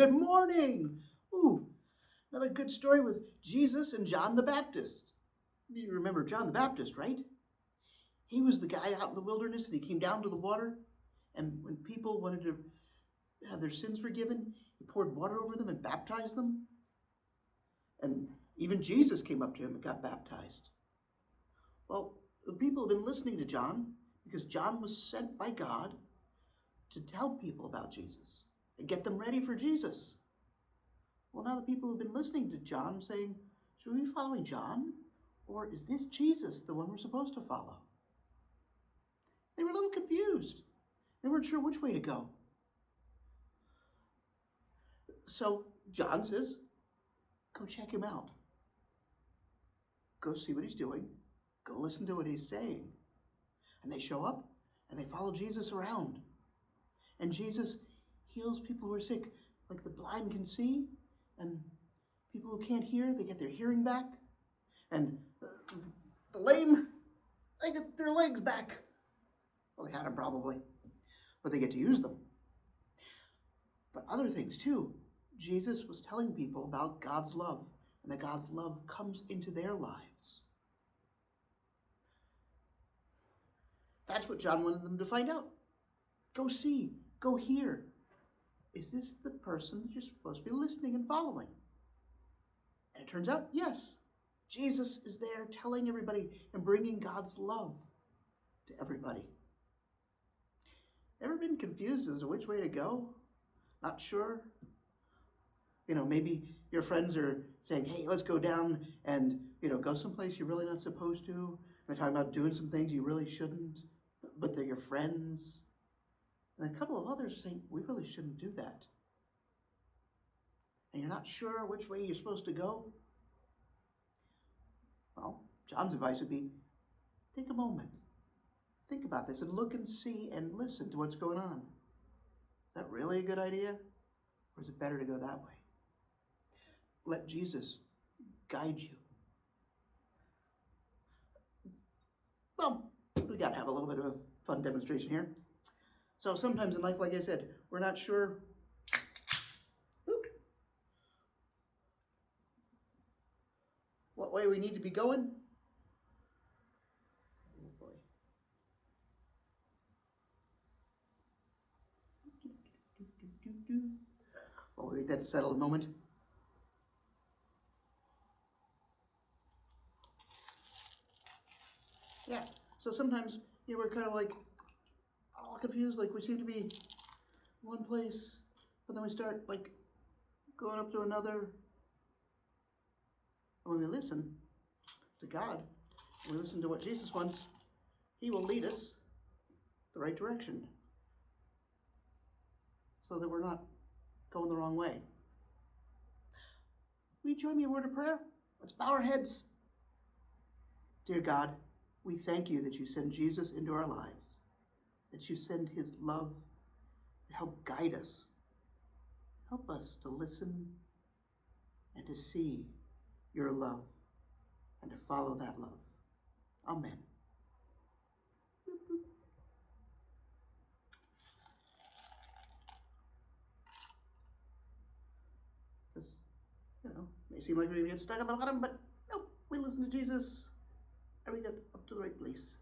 good morning. Ooh, another good story with Jesus and John the Baptist. You remember John the Baptist, right? He was the guy out in the wilderness and he came down to the water. And when people wanted to have their sins forgiven, he poured water over them and baptized them. And even Jesus came up to him and got baptized. Well, the people have been listening to John because John was sent by God to tell people about Jesus and get them ready for Jesus. Well, now the people have been listening to John saying, should we be following John? Or is this Jesus the one we're supposed to follow? They were a little confused. They weren't sure which way to go. So John says, go check him out. Go see what he's doing. Go listen to what he's saying. And they show up and they follow Jesus around. And Jesus heals people who are sick. Like the blind can see, and people who can't hear, they get their hearing back. And the lame, they get their legs back. Well, they had them probably, but they get to use them. But other things too. Jesus was telling people about God's love, and that God's love comes into their lives. That's what John wanted them to find out. Go see, go hear. Is this the person that you're supposed to be listening and following? And it turns out, yes, Jesus is there telling everybody and bringing God's love to everybody. Ever been confused as to which way to go? Not sure? Maybe your friends are saying, hey, let's go down and, go someplace you're really not supposed to. They're talking about doing some things you really shouldn't, but they're your friends. And a couple of others are saying, we really shouldn't do that. And you're not sure which way you're supposed to go? Well, John's advice would be, take a moment. Think about this and look and see and listen to what's going on. Is that really a good idea? Or is it better to go that way? Let Jesus guide you. Well, we got to have a little bit of a fun demonstration here. So sometimes in life, like I said, we're not sure what way we need to be going. Oh boy. Well, we'll wait that to settle a moment. Yeah, so sometimes we're kind of like all confused, like we seem to be one place, but then we start like going up to another. And when we listen to God, and we listen to what Jesus wants, He will lead us the right direction so that we're not going the wrong way. Will you join me in a word of prayer? Let's bow our heads. Dear God, we thank you that you send Jesus into our lives, that you send his love to help guide us. Help us to listen and to see your love and to follow that love. Amen. This, may seem like we get stuck at the bottom, but nope, we listen to Jesus and we get up to the right place.